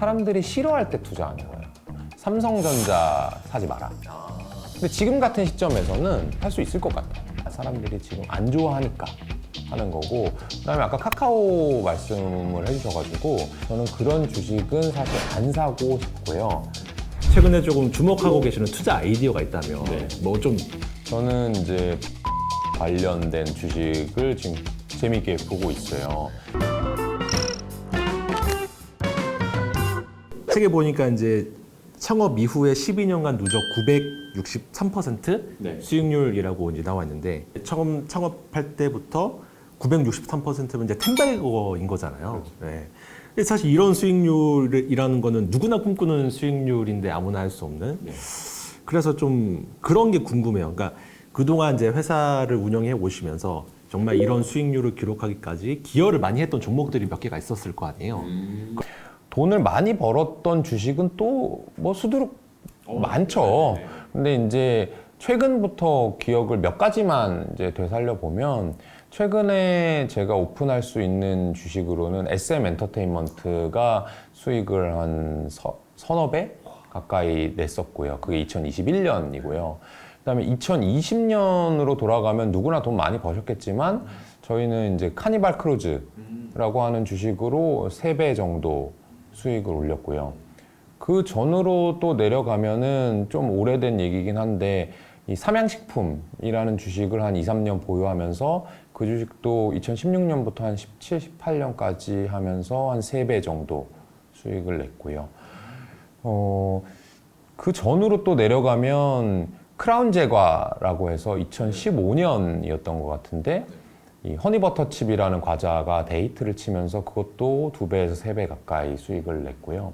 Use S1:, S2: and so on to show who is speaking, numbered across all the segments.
S1: 사람들이 싫어할 때 투자하는 거예요. 삼성전자 사지 마라. 근데 지금 같은 시점에서는 할 수 있을 것 같아요. 사람들이 지금 안 좋아하니까 하는 거고, 그다음에 아까 카카오 말씀을 해주셔가지고 저는 그런 주식은 사실 안 사고 싶고요.
S2: 최근에 조금 주목하고 계시는 투자 아이디어가 있다면 뭐 좀
S1: 저는 이제 관련된 주식을 지금 재밌게 보고 있어요.
S2: 책에 보니까 이제 창업 이후에 12년간 누적 963% 수익률이라고 이제 나와 있는데 처음 창업할 때부터 963%면 이제 10배인 거잖아요. 네. 근데 사실 이런 수익률이라는 거는 누구나 꿈꾸는 수익률인데 아무나 할 수 없는. 그래서 좀 그런 게 궁금해요. 그러니까 그동안 이제 회사를 운영해 오시면서 정말 이런 수익률을 기록하기까지 기여를 많이 했던 종목들이 몇 개가 있었을 거 아니에요.
S1: 돈을 많이 벌었던 주식은 또 뭐 수두룩 많죠. 근데 이제 최근부터 기억을 몇 가지만 이제 되살려 보면, 최근에 제가 오픈할 수 있는 주식으로는 SM 엔터테인먼트가 수익을 한 서너 배 가까이 냈었고요. 그게 2021년이고요. 그다음에 2020년으로 돌아가면 누구나 돈 많이 버셨겠지만 저희는 이제 카니발 크루즈라고 하는 주식으로 3배 정도 수익을 올렸고요. 그 전으로 또 내려가면은 좀 오래된 얘기긴 한데, 이 삼양식품이라는 주식을 한 2, 3년 보유하면서 그 주식도 2016년부터 한 17, 18년까지 하면서 한 3배 정도 수익을 냈고요. 그 전으로 또 내려가면 크라운 제과라고 해서 2015년이었던 것 같은데, 이 허니버터칩이라는 과자가 데이트를 치면서 그것도 2배에서 3배 가까이 수익을 냈고요.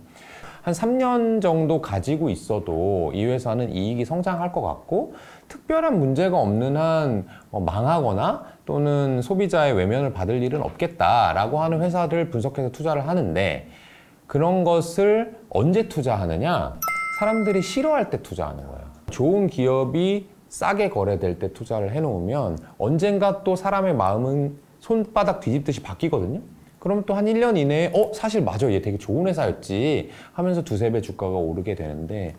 S1: 한 3년 정도 가지고 있어도 이 회사는 이익이 성장할 것 같고, 특별한 문제가 없는 한 망하거나 또는 소비자의 외면을 받을 일은 없겠다라고 하는 회사를 분석해서 투자를 하는데, 그런 것을 언제 투자하느냐? 사람들이 싫어할 때 투자하는 거예요. 좋은 기업이 싸게 거래될 때 투자를 해놓으면 언젠가 또 사람의 마음은 손바닥 뒤집듯이 바뀌거든요. 그럼 또 한 1년 이내에 사실 맞아, 얘 되게 좋은 회사였지 하면서 2, 3배 주가가 오르게 되는데,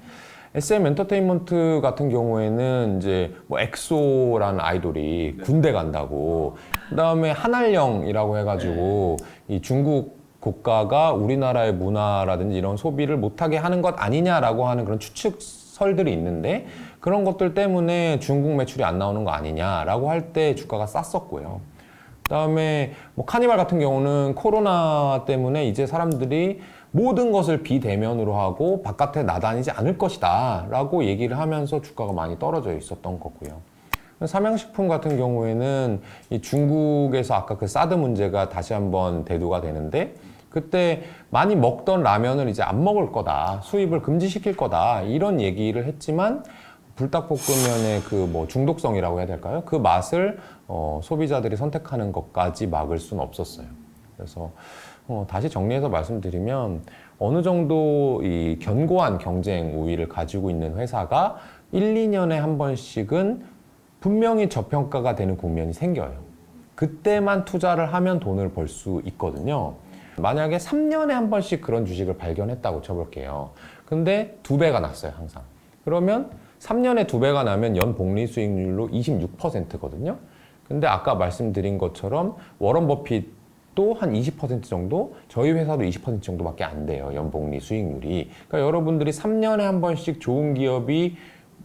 S1: SM 엔터테인먼트 같은 경우에는 이제 뭐 엑소라는 아이돌이 군대 간다고, 그다음에 한알령이라고 해가지고 이 중국 국가가 우리나라의 문화라든지 이런 소비를 못하게 하는 것 아니냐라고 하는 그런 추측설들이 있는데, 그런 것들 때문에 중국 매출이 안 나오는 거 아니냐라고 할 때 주가가 쌌었고요. 그다음에 뭐 카니발 같은 경우는 코로나 때문에 이제 사람들이 모든 것을 비대면으로 하고 바깥에 나다니지 않을 것이다 라고 얘기를 하면서 주가가 많이 떨어져 있었던 거고요. 삼양식품 같은 경우에는 이 중국에서 아까 그 사드 문제가 다시 한번 대두가 되는데, 그때 많이 먹던 라면을 이제 안 먹을 거다, 수입을 금지시킬 거다, 이런 얘기를 했지만 불닭볶음면의 그 뭐 중독성이라고 해야 될까요? 그 맛을 소비자들이 선택하는 것까지 막을 수는 없었어요. 그래서 다시 정리해서 말씀드리면, 어느 정도 이 견고한 경쟁 우위를 가지고 있는 회사가 1, 2년에 한 번씩은 분명히 저평가가 되는 국면이 생겨요. 그때만 투자를 하면 돈을 벌 수 있거든요. 만약에 3년에 한 번씩 그런 주식을 발견했다고 쳐볼게요. 근데 2배가 났어요, 항상. 그러면 3년에 2배가 나면 연 복리 수익률로 26%거든요. 근데 아까 말씀드린 것처럼 워런 버핏도 한 20% 정도, 저희 회사도 20% 정도밖에 안 돼요, 연 복리 수익률이. 그러니까 여러분들이 3년에 한 번씩 좋은 기업이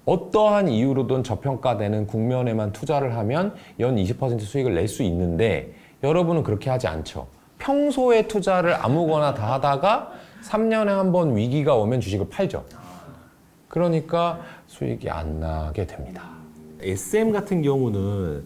S1: 어떠한 이유로든 저평가되는 국면에만 투자를 하면 연 20% 수익을 낼 수 있는데, 여러분은 그렇게 하지 않죠. 평소에 투자를 아무거나 다 하다가 3년에 한 번 위기가 오면 주식을 팔죠. 그러니까 수익이 안 나게 됩니다.
S2: SM 같은 경우는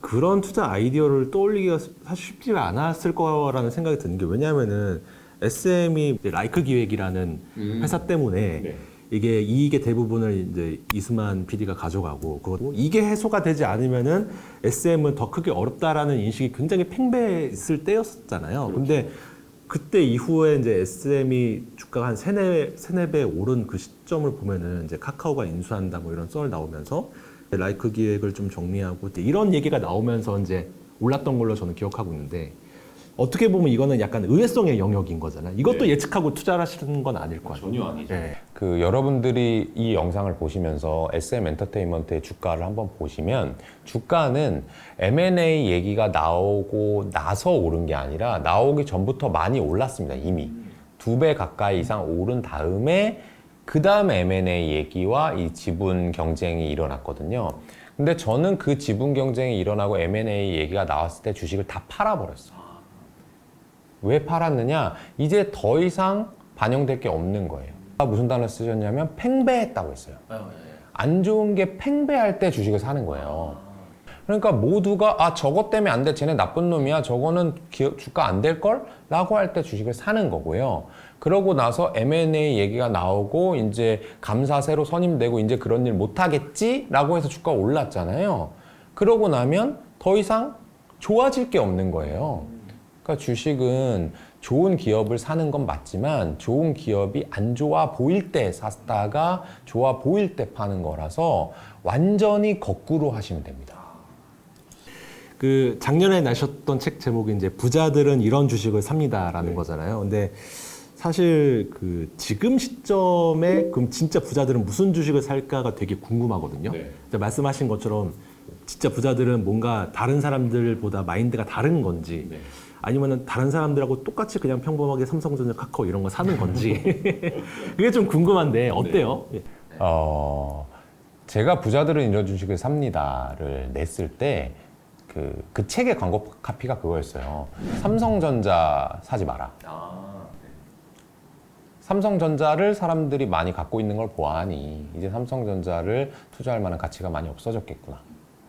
S2: 그런 투자 아이디어를 떠올리기가 사실 쉽지가 않았을 거라는 생각이 드는 게, 왜냐하면은 SM이 라이크 기획이라는 회사 때문에 이게 이익의 대부분을 이제 이수만 PD가 가져가고, 그리고 이게 해소가 되지 않으면은 SM은 더 크게 어렵다라는 인식이 굉장히 팽배했을 때였잖아요. 그렇죠. 근데 그때 이후에 이제 SM이 주가가 한 3-4배 오른 그 시점을 보면은 이제 카카오가 인수한다 뭐 이런 썰 나오면서 라이크 기획을 좀 정리하고 이런 얘기가 나오면서 이제 올랐던 걸로 저는 기억하고 있는데, 어떻게 보면 이거는 약간 의외성의 영역인 거잖아요. 이것도 예측하고 투자를 하시는 건 아닐 거 아니에요.
S1: 전혀 아니죠.
S2: 네.
S1: 그 여러분들이 이 영상을 보시면서 SM 엔터테인먼트의 주가를 한번 보시면 주가는 M&A 얘기가 나오고 나서 오른 게 아니라 나오기 전부터 많이 올랐습니다. 이미 2배 가까이 이상 오른 다음에 그 다음에 M&A 얘기와 이 지분 경쟁이 일어났거든요. 근데 저는 그 지분 경쟁이 일어나고 M&A 얘기가 나왔을 때 주식을 다 팔아버렸어요. 왜 팔았느냐? 이제 더 이상 반영될 게 없는 거예요. 무슨 단어 쓰셨냐면 팽배했다고 했어요. 안 좋은 게 팽배할 때 주식을 사는 거예요. 그러니까 모두가 저것 때문에 안 돼, 쟤네 나쁜 놈이야, 저거는 주가 안 될 걸? 라고 할 때 주식을 사는 거고요. 그러고 나서 M&A 얘기가 나오고 이제 감사 새로 선임되고 이제 그런 일 못 하겠지? 라고 해서 주가가 올랐잖아요. 그러고 나면 더 이상 좋아질 게 없는 거예요. 그러니까 주식은 좋은 기업을 사는 건 맞지만 좋은 기업이 안 좋아 보일 때 샀다가 좋아 보일 때 파는 거라서 완전히 거꾸로 하시면 됩니다.
S2: 그 작년에 나셨던 책 제목이 이제 부자들은 이런 주식을 삽니다라는 거잖아요. 근데 사실 그 지금 시점에 그럼 진짜 부자들은 무슨 주식을 살까가 되게 궁금하거든요. 말씀하신 것처럼 진짜 부자들은 뭔가 다른 사람들보다 마인드가 다른 건지 아니면은 다른 사람들하고 똑같이 그냥 평범하게 삼성전자, 카카오 이런 거 사는 건지 그게 좀 궁금한데 어때요?
S1: 제가 부자들은 이런 주식을 삽니다를 냈을 때 그 책의 광고 카피가 그거였어요. 삼성전자 사지 마라. 삼성전자를 사람들이 많이 갖고 있는 걸 보아하니 이제 삼성전자를 투자할 만한 가치가 많이 없어졌겠구나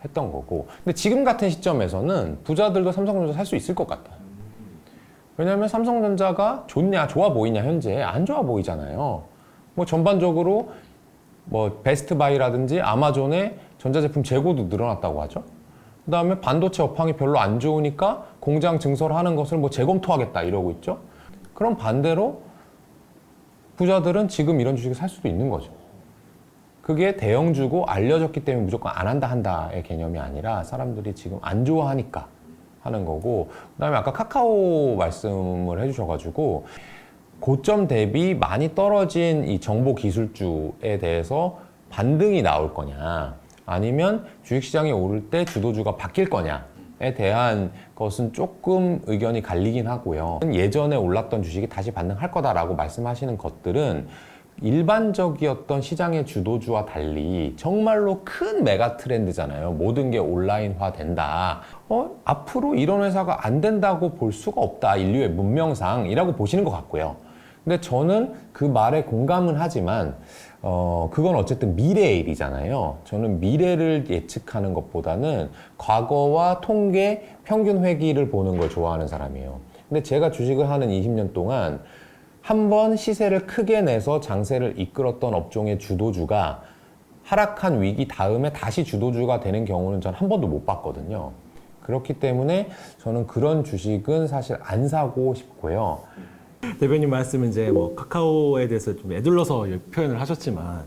S1: 했던 거고. 근데 지금 같은 시점에서는 부자들도 삼성전자 살 수 있을 것 같아요. 왜냐하면 삼성전자가 좋냐, 좋아 보이냐, 현재 안 좋아 보이잖아요. 뭐 전반적으로 뭐 베스트바이라든지 아마존의 전자제품 재고도 늘어났다고 하죠. 그 다음에 반도체 업황이 별로 안 좋으니까 공장 증설하는 것을 뭐 재검토하겠다 이러고 있죠. 그럼 반대로 부자들은 지금 이런 주식을 살 수도 있는 거죠. 그게 대형주고 알려졌기 때문에 무조건 안 한다 한다의 개념이 아니라 사람들이 지금 안 좋아하니까 하는 거고, 그 다음에 아까 카카오 말씀을 해주셔가지고 고점 대비 많이 떨어진 이 정보 기술주에 대해서 반등이 나올 거냐 아니면 주식시장이 오를 때 주도주가 바뀔 거냐에 대한 것은 조금 의견이 갈리긴 하고요. 예전에 올랐던 주식이 다시 반등할 거다라고 말씀하시는 것들은 일반적이었던 시장의 주도주와 달리 정말로 큰 메가 트렌드잖아요. 모든 게 온라인화 된다. 앞으로 이런 회사가 안 된다고 볼 수가 없다. 인류의 문명상이라고 보시는 것 같고요. 근데 저는 그 말에 공감은 하지만 그건 어쨌든 미래의 일이잖아요. 저는 미래를 예측하는 것보다는 과거와 통계, 평균 회귀를 보는 걸 좋아하는 사람이에요. 근데 제가 주식을 하는 20년 동안 한 번 시세를 크게 내서 장세를 이끌었던 업종의 주도주가 하락한 위기 다음에 다시 주도주가 되는 경우는 전 한 번도 못 봤거든요. 그렇기 때문에 저는 그런 주식은 사실 안 사고 싶고요.
S2: 대표님 말씀은 이제 뭐 카카오에 대해서 좀 애둘러서 표현을 하셨지만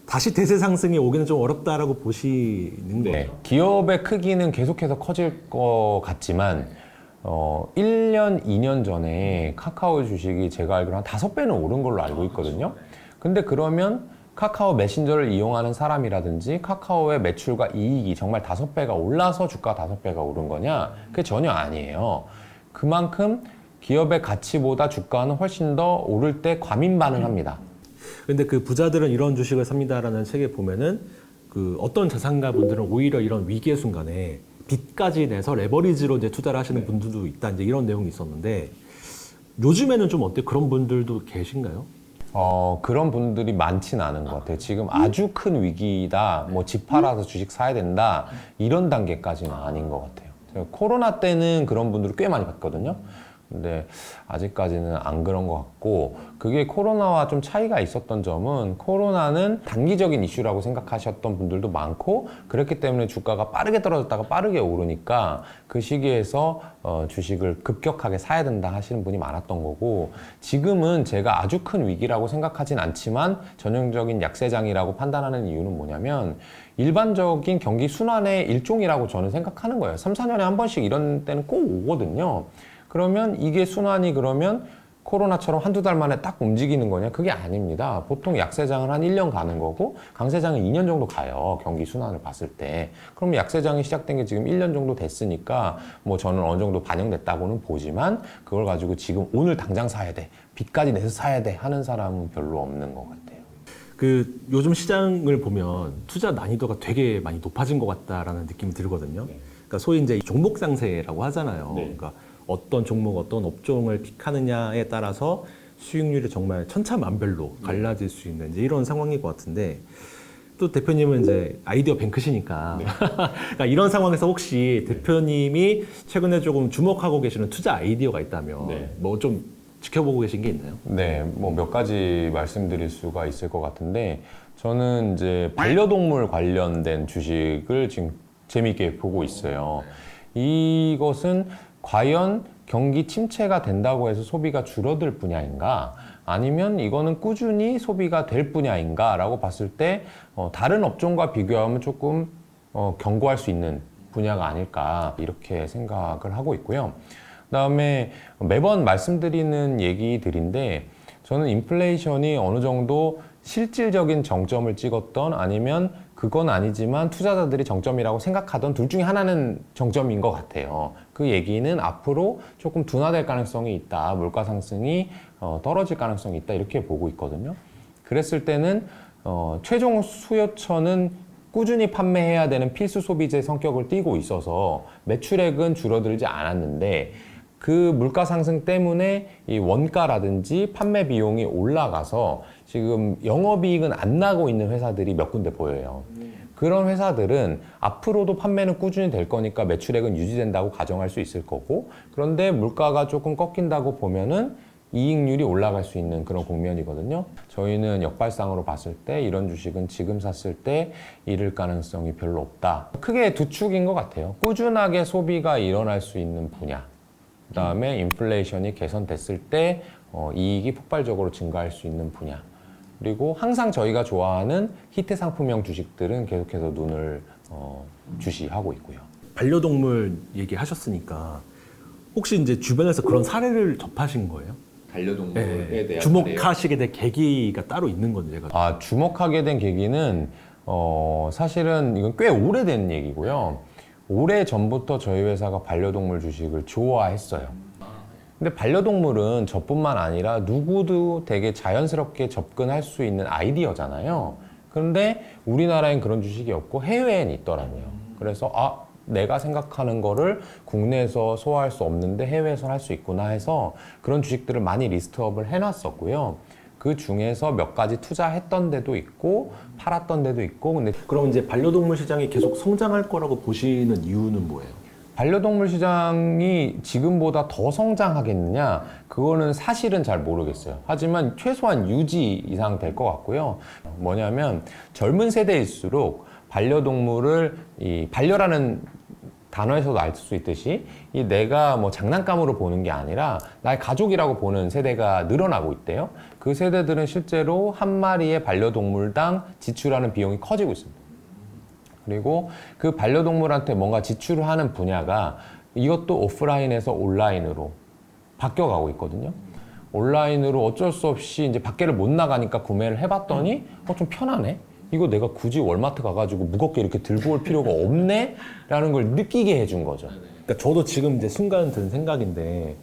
S2: 다시 대세 상승이 오기는 좀 어렵다라고 보시는 거죠?
S1: 기업의 크기는 계속해서 커질 것 같지만 1년, 2년 전에 카카오 주식이 제가 알기로 한 5배는 오른 걸로 알고 있거든요. 근데 그러면 카카오 메신저를 이용하는 사람이라든지 카카오의 매출과 이익이 정말 5배가 올라서 주가가 5배가 오른 거냐? 그게 전혀 아니에요. 그만큼 기업의 가치보다 주가는 훨씬 더 오를 때 과민 반응합니다.
S2: 근데 그 부자들은 이런 주식을 삽니다라는 책에 보면은 그 어떤 자산가분들은 오히려 이런 위기의 순간에 빚까지 내서 레버리지로 이제 투자를 하시는 분들도 있다, 이제 이런 내용이 있었는데 요즘에는 좀 어때요? 그런 분들도 계신가요?
S1: 그런 분들이 많지는 않은 것 같아요. 지금 아주 큰 위기다, 뭐 집 팔아서 주식 사야 된다, 이런 단계까지는 아닌 것 같아요. 제가 코로나 때는 그런 분들을 꽤 많이 봤거든요. 근데 아직까지는 안 그런 것 같고, 그게 코로나와 좀 차이가 있었던 점은 코로나는 단기적인 이슈라고 생각하셨던 분들도 많고, 그렇기 때문에 주가가 빠르게 떨어졌다가 빠르게 오르니까 그 시기에서 주식을 급격하게 사야 된다 하시는 분이 많았던 거고, 지금은 제가 아주 큰 위기라고 생각하진 않지만 전형적인 약세장이라고 판단하는 이유는 뭐냐면 일반적인 경기 순환의 일종이라고 저는 생각하는 거예요. 3, 4년에 한 번씩 이런 때는 꼭 오거든요. 그러면 이게 순환이 그러면 코로나처럼 한두 달 만에 딱 움직이는 거냐? 그게 아닙니다. 보통 약세장은 한 1년 가는 거고 강세장은 2년 정도 가요. 경기 순환을 봤을 때. 그럼 약세장이 시작된 게 지금 1년 정도 됐으니까 뭐 저는 어느 정도 반영됐다고는 보지만 그걸 가지고 지금 오늘 당장 사야 돼. 빚까지 내서 사야 돼 하는 사람은 별로 없는 것 같아요.
S2: 그 요즘 시장을 보면 투자 난이도가 되게 많이 높아진 것 같다라는 느낌이 들거든요. 그러니까 소위 이제 종목 상세라고 하잖아요. 그러니까 어떤 종목, 어떤 업종을 픽하느냐에 따라서 수익률이 정말 천차만별로 갈라질 수 있는 이제 이런 상황인 것 같은데 또 대표님은 이제 아이디어 뱅크시니까 그러니까 이런 상황에서 혹시 대표님이 최근에 조금 주목하고 계시는 투자 아이디어가 있다면 뭐 좀 지켜보고 계신 게 있나요?
S1: 네, 뭐 몇 가지 말씀드릴 수가 있을 것 같은데 저는 이제 반려동물 관련된 주식을 지금 재미있게 보고 있어요. 이것은 과연 경기 침체가 된다고 해서 소비가 줄어들 분야인가? 아니면 이거는 꾸준히 소비가 될 분야인가? 라고 봤을 때 다른 업종과 비교하면 조금 견고할 수 있는 분야가 아닐까 이렇게 생각을 하고 있고요. 그다음에 매번 말씀드리는 얘기들인데 저는 인플레이션이 어느 정도 실질적인 정점을 찍었던 아니면 그건 아니지만 투자자들이 정점이라고 생각하던 둘 중에 하나는 정점인 것 같아요. 그 얘기는 앞으로 조금 둔화될 가능성이 있다. 물가 상승이 떨어질 가능성이 있다. 이렇게 보고 있거든요. 그랬을 때는 최종 수요처는 꾸준히 판매해야 되는 필수 소비재 성격을 띠고 있어서 매출액은 줄어들지 않았는데 그 물가 상승 때문에 이 원가라든지 판매 비용이 올라가서 지금 영업이익은 안 나고 있는 회사들이 몇 군데 보여요. 그런 회사들은 앞으로도 판매는 꾸준히 될 거니까 매출액은 유지된다고 가정할 수 있을 거고 그런데 물가가 조금 꺾인다고 보면은 이익률이 올라갈 수 있는 그런 국면이거든요. 저희는 역발상으로 봤을 때 이런 주식은 지금 샀을 때 잃을 가능성이 별로 없다. 크게 두 축인 것 같아요. 꾸준하게 소비가 일어날 수 있는 분야. 그다음에 인플레이션이 개선됐을 때 이익이 폭발적으로 증가할 수 있는 분야. 그리고 항상 저희가 좋아하는 히트 상품형 주식들은 계속해서 눈을 주시하고 있고요.
S2: 반려동물 얘기하셨으니까 혹시 이제 주변에서 그런 사례를 접하신 거예요?
S3: 반려동물에 대한
S2: 주목하시게 된 계기가 따로 있는 건지 제가.
S1: 주목하게 된 계기는 사실은 이건 꽤 오래된 얘기고요. 오래 전부터 저희 회사가 반려동물 주식을 좋아했어요. 근데 반려동물은 저뿐만 아니라 누구도 되게 자연스럽게 접근할 수 있는 아이디어잖아요. 그런데 우리나라엔 그런 주식이 없고 해외엔 있더라고요. 그래서 내가 생각하는 거를 국내에서 소화할 수 없는데 해외에서 할 수 있구나 해서 그런 주식들을 많이 리스트업을 해놨었고요. 그 중에서 몇 가지 투자했던 데도 있고 팔았던 데도 있고 근데
S2: 그럼 이제 반려동물 시장이 계속 성장할 거라고 보시는 이유는 뭐예요?
S1: 반려동물 시장이 지금보다 더 성장하겠느냐? 그거는 사실은 잘 모르겠어요. 하지만 최소한 유지 이상 될 것 같고요. 뭐냐면 젊은 세대일수록 반려동물을 이 반려라는 단어에서도 알 수 있듯이 이 내가 뭐 장난감으로 보는 게 아니라 나의 가족이라고 보는 세대가 늘어나고 있대요. 그 세대들은 실제로 한 마리의 반려동물당 지출하는 비용이 커지고 있습니다. 그리고 그 반려동물한테 뭔가 지출을 하는 분야가 이것도 오프라인에서 온라인으로 바뀌어가고 있거든요. 온라인으로 어쩔 수 없이 이제 밖에를 못 나가니까 구매를 해봤더니 좀 편하네. 이거 내가 굳이 월마트 가가지고 무겁게 이렇게 들고 올 필요가 없네? 라는 걸 느끼게 해준 거죠.
S2: 그러니까 저도 지금 이제 순간 든 생각인데,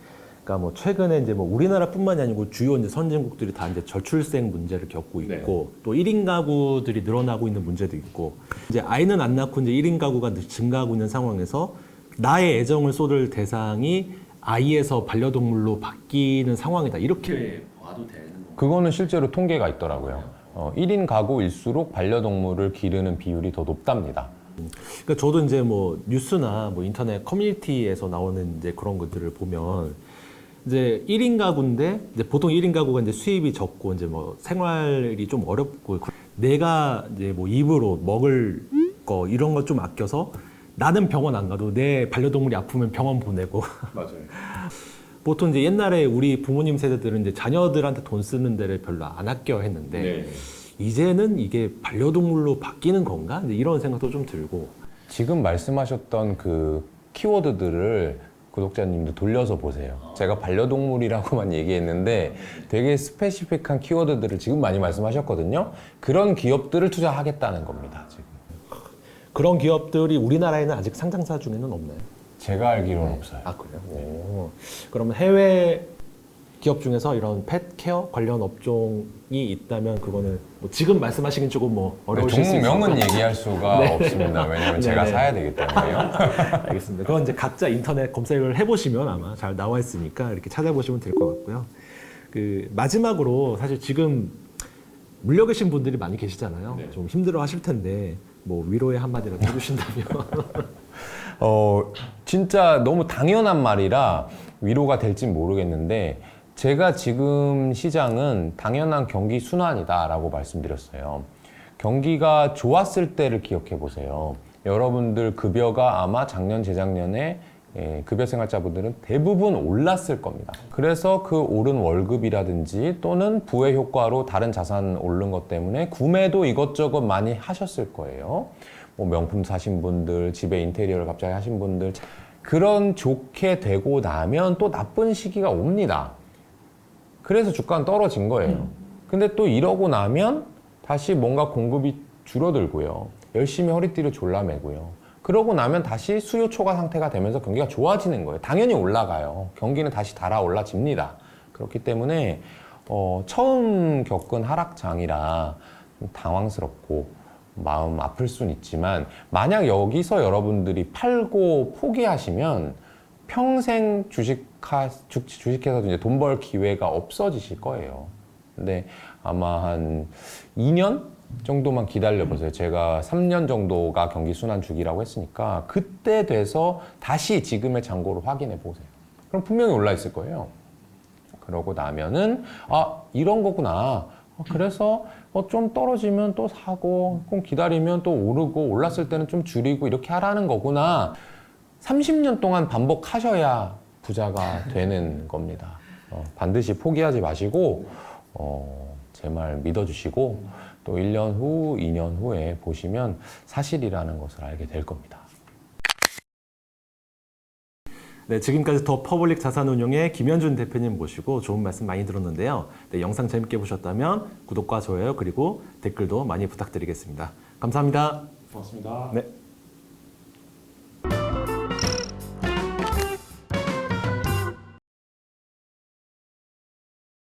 S2: 그러니까 뭐 최근에 이제 뭐 우리나라뿐만이 아니고 주요 이제 선진국들이 다 이제 저출생 문제를 겪고 있고, 또 1인 가구들이 늘어나고 있는 문제도 있고, 이제 아이는 안 낳고 이제 1인 가구가 증가하고 있는 상황에서 나의 애정을 쏟을 대상이 아이에서 반려동물로 바뀌는 상황이다. 이렇게 봐도 되는 건가요?
S1: 그거는 실제로 통계가 있더라고요. 1인 가구일수록 반려동물을 기르는 비율이 더 높답니다.
S2: 그러니까 저도 이제 뭐 뉴스나 뭐 인터넷 커뮤니티에서 나오는 이제 그런 것들을 보면 이제 1인 가구인데 이제 보통 1인 가구가 이제 수입이 적고 이제 뭐 생활이 좀 어렵고 내가 이제 뭐 입으로 먹을 거 이런 거 좀 아껴서 나는 병원 안 가도 내 반려동물이 아프면 병원 보내고
S3: 맞아요.
S2: 보통 이제 옛날에 우리 부모님 세대들은 이제 자녀들한테 돈 쓰는 데를 별로 안 아껴 했는데 이제는 이게 반려동물로 바뀌는 건가? 이제 이런 생각도 좀 들고.
S1: 지금 말씀하셨던 그 키워드들을 구독자님도 돌려서 보세요. 제가 반려동물이라고만 얘기했는데 되게 스페시픽한 키워드들을 지금 많이 말씀하셨거든요. 그런 기업들을 투자하겠다는 겁니다. 지금.
S2: 그런 기업들이 우리나라에는 아직 상장사 중에는 없나요?
S1: 제가 알기로는 없어요.
S2: 아 그래요? 오. 그러면 해외 기업 중에서 이런 펫케어 관련 업종이 있다면 그거는 뭐 지금 말씀하시긴 조금 뭐 어려우실 수 있어요.
S1: 종목명은 얘기할 수가 없습니다. 왜냐하면 제가
S2: 네네.
S1: 사야 되기 때문에요.
S2: 알겠습니다. 그건 이제 각자 인터넷 검색을 해보시면 아마 잘 나와 있으니까 이렇게 찾아보시면 될 것 같고요. 그 마지막으로 사실 지금 물려 계신 분들이 많이 계시잖아요.
S3: 네.
S2: 좀 힘들어하실 텐데 뭐 위로의 한마디라도 해주신다면.
S1: 진짜 너무 당연한 말이라 위로가 될진 모르겠는데 제가 지금 시장은 당연한 경기 순환이다라고 말씀드렸어요. 경기가 좋았을 때를 기억해 보세요. 여러분들 급여가 아마 작년, 재작년에 급여 생활자분들은 대부분 올랐을 겁니다. 그래서 그 오른 월급이라든지 또는 부의 효과로 다른 자산 오른 것 때문에 구매도 이것저것 많이 하셨을 거예요. 뭐 명품 사신 분들, 집에 인테리어를 갑자기 하신 분들, 그런 좋게 되고 나면 또 나쁜 시기가 옵니다. 그래서 주가는 떨어진 거예요. 근데 또 이러고 나면 다시 뭔가 공급이 줄어들고요. 열심히 허리띠를 졸라매고요. 그러고 나면 다시 수요 초과 상태가 되면서 경기가 좋아지는 거예요. 당연히 올라가요. 경기는 다시 달아올라집니다. 그렇기 때문에 처음 겪은 하락장이라 좀 당황스럽고 마음 아플 순 있지만 만약 여기서 여러분들이 팔고 포기하시면 평생 주식해서 이제 돈 벌 기회가 없어지실 거예요. 근데 아마 한 2년 정도만 기다려보세요. 제가 3년 정도가 경기 순환 주기라고 했으니까 그때 돼서 다시 지금의 잔고를 확인해 보세요. 그럼 분명히 올라 있을 거예요. 그러고 나면은 이런 거구나. 그래서 좀 떨어지면 또 사고 조금 기다리면 또 오르고 올랐을 때는 좀 줄이고 이렇게 하라는 거구나. 30년 동안 반복하셔야 부자가 되는 겁니다. 반드시 포기하지 마시고 제 말 믿어주시고 또 1년 후, 2년 후에 보시면 사실이라는 것을 알게 될 겁니다.
S2: 네, 지금까지 더 퍼블릭 자산운용의 김현준 대표님 모시고 좋은 말씀 많이 들었는데요. 네, 영상 재밌게 보셨다면 구독과 좋아요 그리고 댓글도 많이 부탁드리겠습니다. 감사합니다.
S3: 고맙습니다.
S2: 네.